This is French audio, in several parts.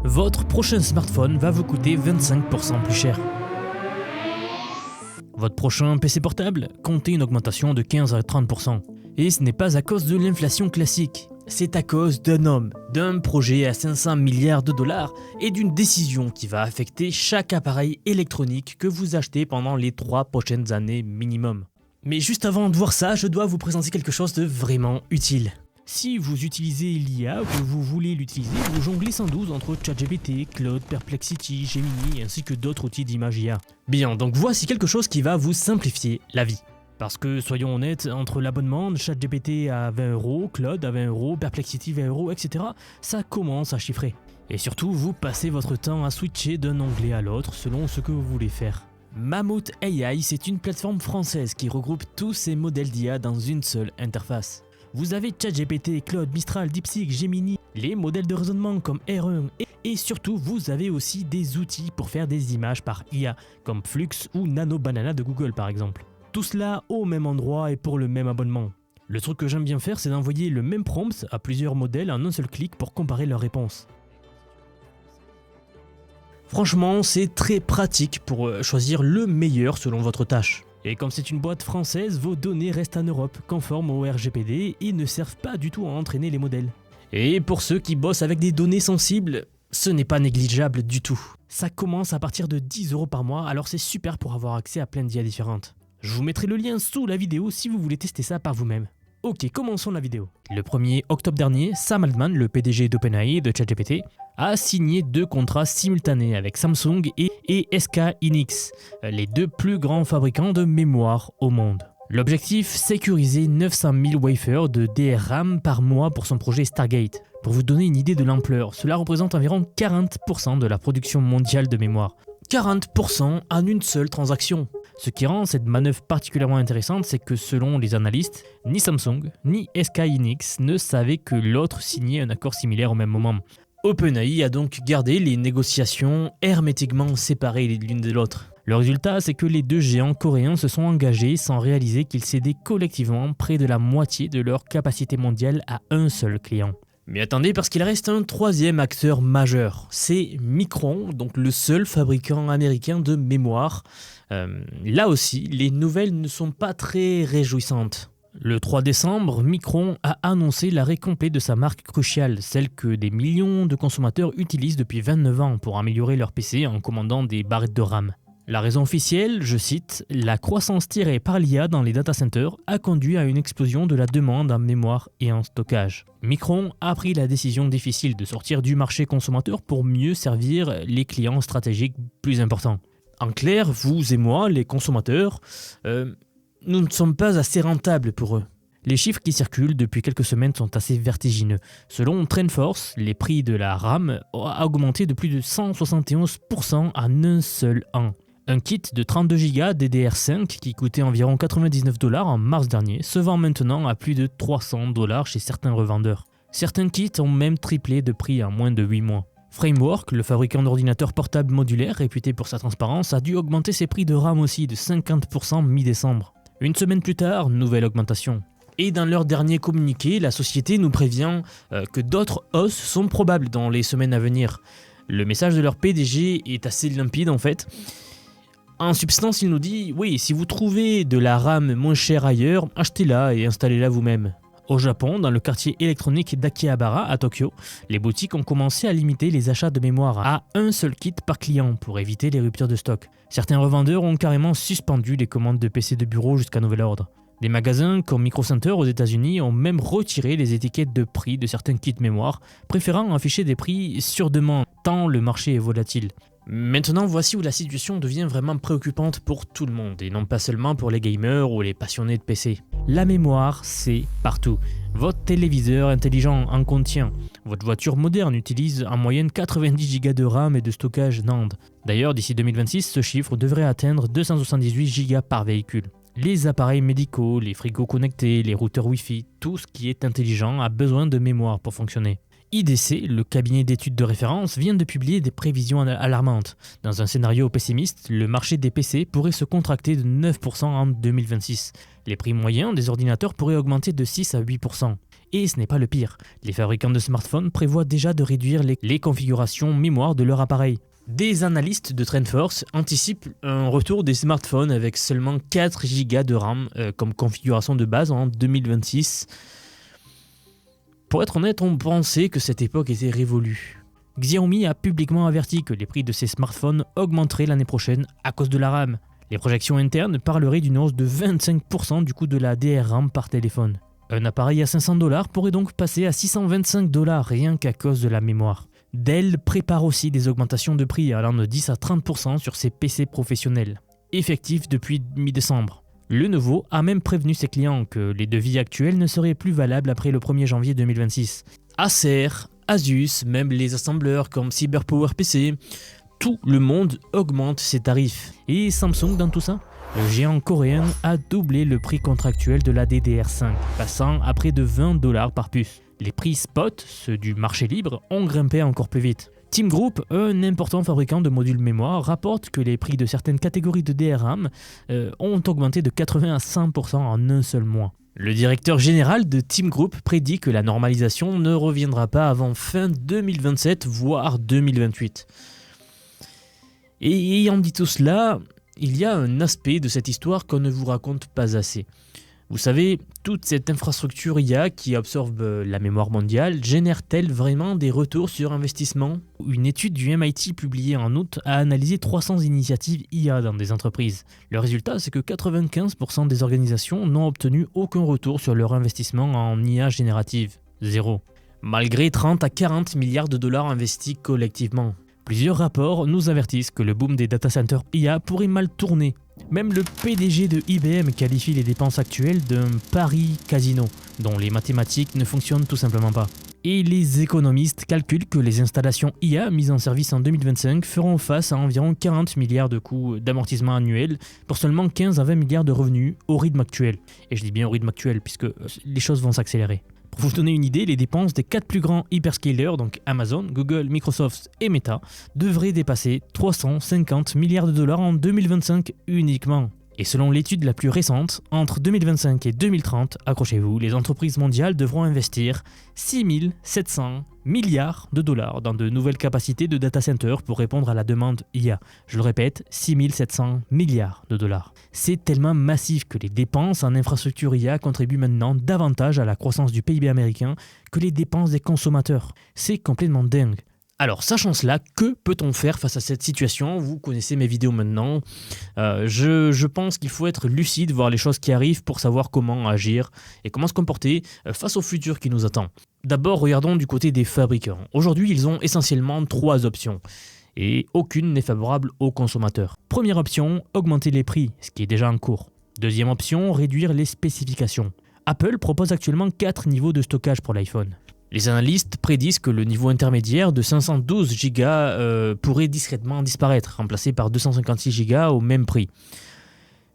votre prochain smartphone va vous coûter 25% plus cher. Votre prochain PC portable, comptez une augmentation de 15 à 30%. Et ce n'est pas à cause de l'inflation classique, c'est à cause d'un homme, d'un projet à 500 milliards de dollars et d'une décision qui va affecter chaque appareil électronique que vous achetez pendant les 3 prochaines années minimum. Mais juste avant de voir ça, je dois vous présenter quelque chose de vraiment utile. Si vous utilisez l'IA ou que vous voulez l'utiliser, vous jonglez sans doute entre ChatGPT, Claude, Perplexity, Gemini ainsi que d'autres outils d'image IA. Bien, donc voici quelque chose qui va vous simplifier la vie. Parce que soyons honnêtes, entre l'abonnement de ChatGPT à 20€, Claude à 20€, Perplexity 20€, etc., ça commence à chiffrer. Et surtout, vous passez votre temps à switcher d'un onglet à l'autre selon ce que vous voulez faire. Mammoth AI, c'est une plateforme française qui regroupe tous ces modèles d'IA dans une seule interface. Vous avez ChatGPT, Claude, Mistral, DeepSeek, Gemini, les modèles de raisonnement comme R1 et surtout vous avez aussi des outils pour faire des images par IA comme Flux ou Nano Banana de Google par exemple. Tout cela au même endroit et pour le même abonnement. Le truc que j'aime bien faire, c'est d'envoyer le même prompt à plusieurs modèles en un seul clic pour comparer leurs réponses. Franchement, c'est très pratique pour choisir le meilleur selon votre tâche. Et comme c'est une boîte française, vos données restent en Europe, conformes au RGPD et ne servent pas du tout à entraîner les modèles. Et pour ceux qui bossent avec des données sensibles, ce n'est pas négligeable du tout. Ça commence à partir de 10€ par mois, alors c'est super pour avoir accès à plein d'IA différentes. Je vous mettrai le lien sous la vidéo si vous voulez tester ça par vous-même. Ok, commençons la vidéo. Le 1er octobre dernier, Sam Altman, le PDG d'OpenAI de ChatGPT, a signé 2 contrats simultanés avec Samsung et SK Hynix, les 2 plus grands fabricants de mémoire au monde. L'objectif, sécuriser 900 000 wafers de DRAM par mois pour son projet Stargate. Pour vous donner une idée de l'ampleur, cela représente environ 40% de la production mondiale de mémoire. 40% en une seule transaction. Ce qui rend cette manœuvre particulièrement intéressante, c'est que selon les analystes, ni Samsung ni SK Hynix ne savaient que l'autre signait un accord similaire au même moment. OpenAI a donc gardé les négociations hermétiquement séparées l'une de l'autre. Le résultat, c'est que les 2 géants coréens se sont engagés sans réaliser qu'ils cédaient collectivement près de la moitié de leur capacité mondiale à un seul client. Mais attendez, parce qu'il reste un 3e acteur majeur, c'est Micron, donc le seul fabricant américain de mémoire. Là aussi, les nouvelles ne sont pas très réjouissantes. Le 3 décembre, Micron a annoncé l'arrêt complet de sa marque Crucial, celle que des millions de consommateurs utilisent depuis 29 ans pour améliorer leur PC en commandant des barrettes de RAM. La raison officielle, je cite, « La croissance tirée par l'IA dans les data centers a conduit à une explosion de la demande en mémoire et en stockage. » Micron a pris la décision difficile de sortir du marché consommateur pour mieux servir les clients stratégiques plus importants. En clair, vous et moi, les consommateurs, nous ne sommes pas assez rentables pour eux. Les chiffres qui circulent depuis quelques semaines sont assez vertigineux. Selon TrendForce, les prix de la RAM ont augmenté de plus de 171% en un seul an. Un kit de 32 Go DDR5 qui coûtait environ 99$ en mars dernier se vend maintenant à plus de 300$ chez certains revendeurs. Certains kits ont même triplé de prix en moins de 8 mois. Framework, le fabricant d'ordinateurs portables modulaires réputé pour sa transparence, a dû augmenter ses prix de RAM aussi de 50% mi-décembre. Une semaine plus tard, nouvelle augmentation. Et dans leur dernier communiqué, la société nous prévient que d'autres hausses sont probables dans les semaines à venir. Le message de leur PDG est assez limpide en fait. En substance, il nous dit « Oui, si vous trouvez de la RAM moins chère ailleurs, achetez-la et installez-la vous-même ». Au Japon, dans le quartier électronique d'Akihabara à Tokyo, les boutiques ont commencé à limiter les achats de mémoire à un seul kit par client pour éviter les ruptures de stock. Certains revendeurs ont carrément suspendu les commandes de PC de bureau jusqu'à nouvel ordre. Des magasins comme Micro Center aux États-Unis ont même retiré les étiquettes de prix de certains kits mémoire, préférant afficher des prix sur demande, tant le marché est volatile. Maintenant, voici où la situation devient vraiment préoccupante pour tout le monde, et non pas seulement pour les gamers ou les passionnés de PC. La mémoire, c'est partout. Votre téléviseur intelligent en contient. Votre voiture moderne utilise en moyenne 90 Go de RAM et de stockage NAND. D'ailleurs, d'ici 2026, ce chiffre devrait atteindre 278 Go par véhicule. Les appareils médicaux, les frigos connectés, les routeurs Wi-Fi, tout ce qui est intelligent a besoin de mémoire pour fonctionner. IDC, le cabinet d'études de référence, vient de publier des prévisions alarmantes. Dans un scénario pessimiste, le marché des PC pourrait se contracter de 9% en 2026. Les prix moyens des ordinateurs pourraient augmenter de 6 à 8%. Et ce n'est pas le pire. Les fabricants de smartphones prévoient déjà de réduire les configurations mémoire de leur appareil. Des analystes de TrendForce anticipent un retour des smartphones avec seulement 4 Go de RAM comme configuration de base en 2026. Pour être honnête, on pensait que cette époque était révolue. Xiaomi a publiquement averti que les prix de ses smartphones augmenteraient l'année prochaine à cause de la RAM. Les projections internes parleraient d'une hausse de 25% du coût de la DRAM par téléphone. Un appareil à $500 pourrait donc passer à $625 rien qu'à cause de la mémoire. Dell prépare aussi des augmentations de prix allant de 10 à 30% sur ses PC professionnels, effectifs depuis mi-décembre. Lenovo a même prévenu ses clients que les devis actuels ne seraient plus valables après le 1er janvier 2026. Acer, Asus, même les assembleurs comme CyberPowerPC, tout le monde augmente ses tarifs. Et Samsung dans tout ça ? Le géant coréen a doublé le prix contractuel de la DDR5, passant à près de $20 par puce. Les prix spot, ceux du marché libre, ont grimpé encore plus vite. Team Group, un important fabricant de modules mémoire, rapporte que les prix de certaines catégories de DRAM ont augmenté de 80 à 100% en un seul mois. Le directeur général de Team Group prédit que la normalisation ne reviendra pas avant fin 2027, voire 2028. Et ayant dit tout cela, il y a un aspect de cette histoire qu'on ne vous raconte pas assez. Vous savez, toute cette infrastructure IA qui absorbe la mémoire mondiale génère-t-elle vraiment des retours sur investissement ? Une étude du MIT publiée en août a analysé 300 initiatives IA dans des entreprises. Le résultat, c'est que 95% des organisations n'ont obtenu aucun retour sur leur investissement en IA générative. Zéro. Malgré 30 à 40 milliards de dollars investis collectivement. Plusieurs rapports nous avertissent que le boom des data centers IA pourrait mal tourner. Même le PDG de IBM qualifie les dépenses actuelles d'un pari casino, dont les mathématiques ne fonctionnent tout simplement pas. Et les économistes calculent que les installations IA mises en service en 2025 feront face à environ 40 milliards de coûts d'amortissement annuel pour seulement 15 à 20 milliards de revenus au rythme actuel. Et je dis bien au rythme actuel puisque les choses vont s'accélérer. Pour vous donner une idée, les dépenses des 4 plus grands hyperscalers, donc Amazon, Google, Microsoft et Meta, devraient dépasser 350 milliards de dollars en 2025 uniquement. Et selon l'étude la plus récente, entre 2025 et 2030, accrochez-vous, les entreprises mondiales devront investir 6 700 milliards de dollars dans de nouvelles capacités de data centers pour répondre à la demande IA. Je le répète, 6 700 milliards de dollars. C'est tellement massif que les dépenses en infrastructure IA contribuent maintenant davantage à la croissance du PIB américain que les dépenses des consommateurs. C'est complètement dingue. Alors, sachant cela, que peut-on faire face à cette situation ? Vous connaissez mes vidéos maintenant. Je pense qu'il faut être lucide, voir les choses qui arrivent pour savoir comment agir et comment se comporter face au futur qui nous attend. D'abord, regardons du côté des fabricants. Aujourd'hui, ils ont essentiellement 3 options et aucune n'est favorable aux consommateurs. Première option, augmenter les prix, ce qui est déjà en cours. Deuxième option, réduire les spécifications. Apple propose actuellement 4 niveaux de stockage pour l'iPhone. Les analystes prédisent que le niveau intermédiaire de 512 Go pourrait discrètement disparaître, remplacé par 256 Go au même prix.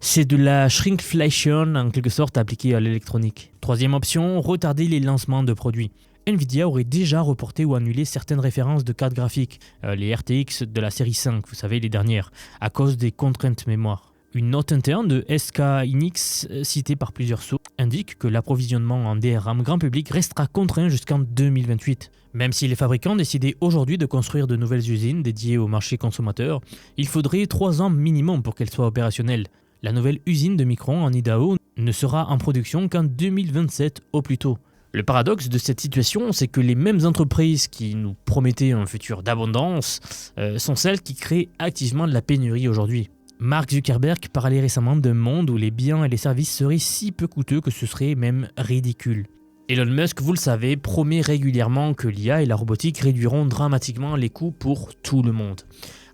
C'est de la shrinkflation en quelque sorte appliquée à l'électronique. Troisième option, retarder les lancements de produits. Nvidia aurait déjà reporté ou annulé certaines références de cartes graphiques, les RTX de la série 5, vous savez les dernières, à cause des contraintes mémoire. Une note interne de SK Hynix, citée par plusieurs sources, indique que l'approvisionnement en DRAM grand public restera contraint jusqu'en 2028. Même si les fabricants décidaient aujourd'hui de construire de nouvelles usines dédiées au marché consommateur, il faudrait 3 ans minimum pour qu'elles soient opérationnelles. La nouvelle usine de Micron en Idaho ne sera en production qu'en 2027 au plus tôt. Le paradoxe de cette situation, c'est que les mêmes entreprises qui nous promettaient un futur d'abondance sont celles qui créent activement de la pénurie aujourd'hui. Mark Zuckerberg parlait récemment d'un monde où les biens et les services seraient si peu coûteux que ce serait même ridicule. Elon Musk, vous le savez, promet régulièrement que l'IA et la robotique réduiront dramatiquement les coûts pour tout le monde.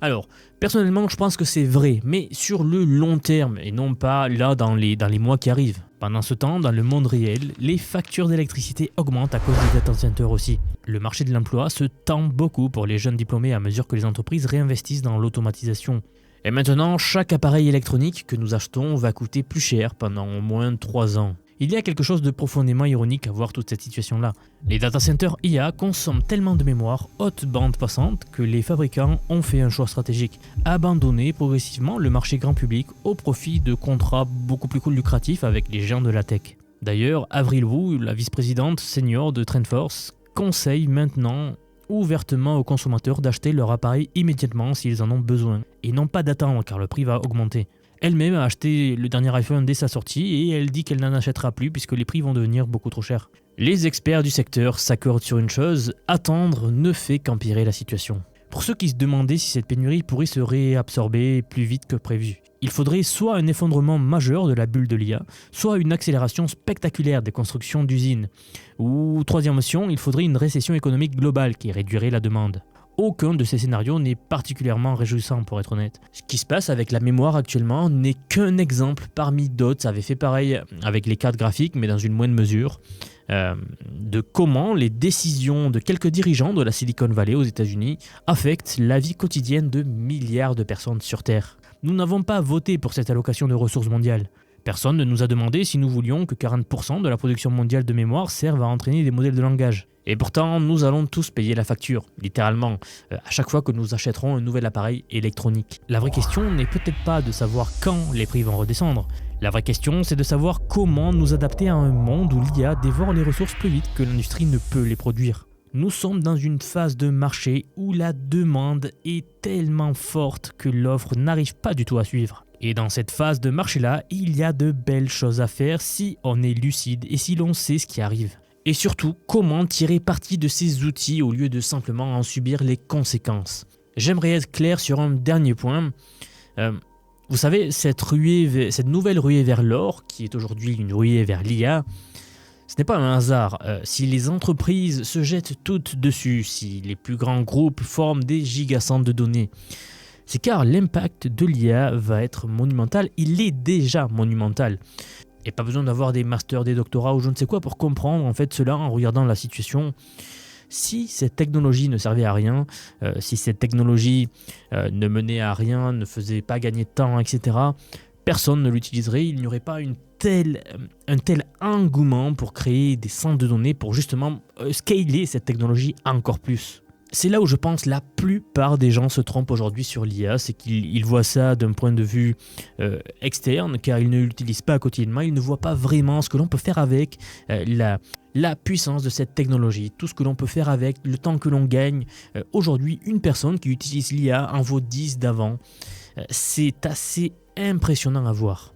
Alors, personnellement, je pense que c'est vrai, mais sur le long terme, et non pas là dans les mois qui arrivent. Pendant ce temps, dans le monde réel, les factures d'électricité augmentent à cause des data centers aussi. Le marché de l'emploi se tend beaucoup pour les jeunes diplômés à mesure que les entreprises réinvestissent dans l'automatisation. Et maintenant, chaque appareil électronique que nous achetons va coûter plus cher pendant au moins 3 ans. Il y a quelque chose de profondément ironique à voir toute cette situation-là. Les data centers IA consomment tellement de mémoire haute bande passante que les fabricants ont fait un choix stratégique, abandonner progressivement le marché grand public au profit de contrats beaucoup plus lucratifs avec les géants de la tech. D'ailleurs, Avril Wu, la vice-présidente senior de TrendForce, conseille maintenant ouvertement aux consommateurs d'acheter leur appareil immédiatement s'ils en ont besoin, et non pas d'attendre car le prix va augmenter. Elle-même a acheté le dernier iPhone dès sa sortie et elle dit qu'elle n'en achètera plus puisque les prix vont devenir beaucoup trop chers. Les experts du secteur s'accordent sur une chose, attendre ne fait qu'empirer la situation. Pour ceux qui se demandaient si cette pénurie pourrait se réabsorber plus vite que prévu, il faudrait soit un effondrement majeur de la bulle de l'IA, soit une accélération spectaculaire des constructions d'usines. Ou troisième option, il faudrait une récession économique globale qui réduirait la demande. Aucun de ces scénarios n'est particulièrement réjouissant pour être honnête. Ce qui se passe avec la mémoire actuellement n'est qu'un exemple parmi d'autres, ça avait fait pareil avec les cartes graphiques mais dans une moindre mesure, de comment les décisions de quelques dirigeants de la Silicon Valley aux États-Unis affectent la vie quotidienne de milliards de personnes sur Terre. Nous n'avons pas voté pour cette allocation de ressources mondiales. Personne ne nous a demandé si nous voulions que 40% de la production mondiale de mémoire serve à entraîner des modèles de langage. Et pourtant, nous allons tous payer la facture, littéralement, à chaque fois que nous achèterons un nouvel appareil électronique. La vraie question n'est peut-être pas de savoir quand les prix vont redescendre. La vraie question, c'est de savoir comment nous adapter à un monde où l'IA dévore les ressources plus vite que l'industrie ne peut les produire. Nous sommes dans une phase de marché où la demande est tellement forte que l'offre n'arrive pas du tout à suivre. Et dans cette phase de marché-là, il y a de belles choses à faire si on est lucide et si l'on sait ce qui arrive. Et surtout, comment tirer parti de ces outils au lieu de simplement en subir les conséquences. J'aimerais être clair sur un dernier point. Vous savez, cette nouvelle ruée vers l'or, qui est aujourd'hui une ruée vers l'IA, ce n'est pas un hasard. Si les entreprises se jettent toutes dessus, si les plus grands groupes forment des gigacentres de données, c'est car l'impact de l'IA va être monumental. Il est déjà monumental. Et pas besoin d'avoir des masters, des doctorats ou je ne sais quoi pour comprendre en fait cela en regardant la situation. Si cette technologie ne servait à rien, si cette technologie ne menait à rien, ne faisait pas gagner de temps, etc., personne ne l'utiliserait. Il n'y aurait pas un tel engouement pour créer des centres de données pour justement scaler cette technologie encore plus. C'est là où je pense la plupart des gens se trompent aujourd'hui sur l'IA, c'est qu'ils voient ça d'un point de vue externe, car ils ne l'utilisent pas quotidiennement, ils ne voient pas vraiment ce que l'on peut faire avec la puissance de cette technologie, tout ce que l'on peut faire avec, le temps que l'on gagne. Aujourd'hui, une personne qui utilise l'IA en vaut 10 d'avant. C'est assez impressionnant à voir.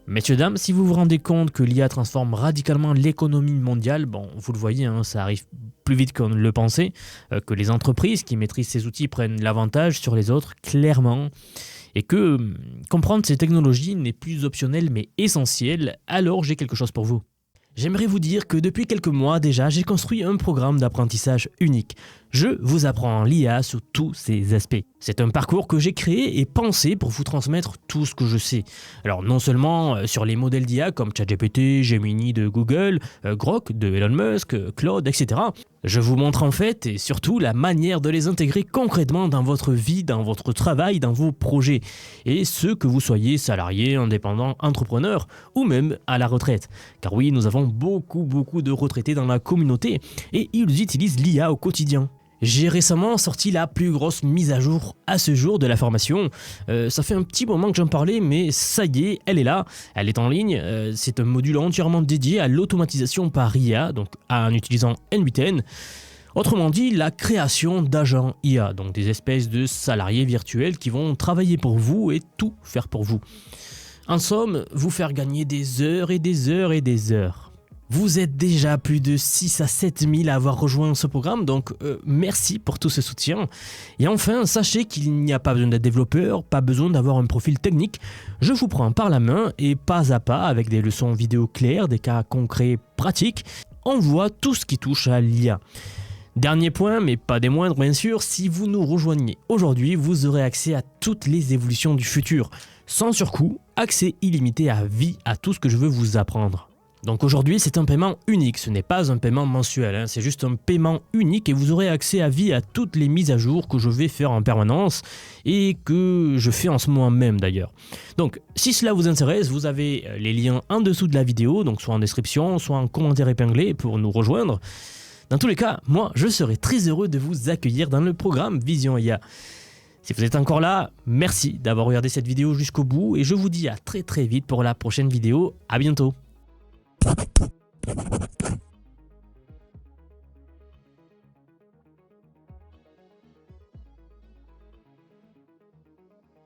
Messieurs, dames, si vous vous rendez compte que l'IA transforme radicalement l'économie mondiale, bon, vous le voyez, hein, ça arrive plus vite qu'on ne le pensait, que les entreprises qui maîtrisent ces outils prennent l'avantage sur les autres, clairement, et que comprendre ces technologies n'est plus optionnel mais essentiel, alors j'ai quelque chose pour vous. J'aimerais vous dire que depuis quelques mois déjà, j'ai construit un programme d'apprentissage unique. Je vous apprends l'IA sous tous ses aspects. C'est un parcours que j'ai créé et pensé pour vous transmettre tout ce que je sais. Alors non seulement sur les modèles d'IA comme ChatGPT, Gemini de Google, Grok de Elon Musk, Claude, etc. Je vous montre en fait et surtout la manière de les intégrer concrètement dans votre vie, dans votre travail, dans vos projets. Et ce que vous soyez salarié, indépendant, entrepreneur ou même à la retraite. Car oui, nous avons beaucoup de retraités dans la communauté et ils utilisent l'IA au quotidien. J'ai récemment sorti la plus grosse mise à jour à ce jour de la formation. Ça fait un petit moment que j'en parlais, mais ça y est, elle est là, elle est en ligne. C'est un module entièrement dédié à l'automatisation par IA, donc en utilisant N8N. Autrement dit, la création d'agents IA, donc des espèces de salariés virtuels qui vont travailler pour vous et tout faire pour vous. En somme, vous faire gagner des heures et des heures et des heures. Vous êtes déjà plus de 6 à 7 000 à avoir rejoint ce programme, donc merci pour tout ce soutien. Et enfin, sachez qu'il n'y a pas besoin d'être développeur, pas besoin d'avoir un profil technique. Je vous prends par la main et pas à pas, avec des leçons vidéo claires, des cas concrets pratiques, on voit tout ce qui touche à l'IA. Dernier point, mais pas des moindres bien sûr, si vous nous rejoignez aujourd'hui, vous aurez accès à toutes les évolutions du futur. Sans surcoût, accès illimité à vie à tout ce que je veux vous apprendre. Donc aujourd'hui, c'est un paiement unique, ce n'est pas un paiement mensuel, c'est juste un paiement unique et vous aurez accès à vie à toutes les mises à jour que je vais faire en permanence et que je fais en ce moment même d'ailleurs. Donc si cela vous intéresse, vous avez les liens en dessous de la vidéo, donc soit en description, soit en commentaire épinglé pour nous rejoindre. Dans tous les cas, moi je serai très heureux de vous accueillir dans le programme Vision IA. Si vous êtes encore là, merci d'avoir regardé cette vidéo jusqu'au bout et je vous dis à très vite pour la prochaine vidéo. À bientôt.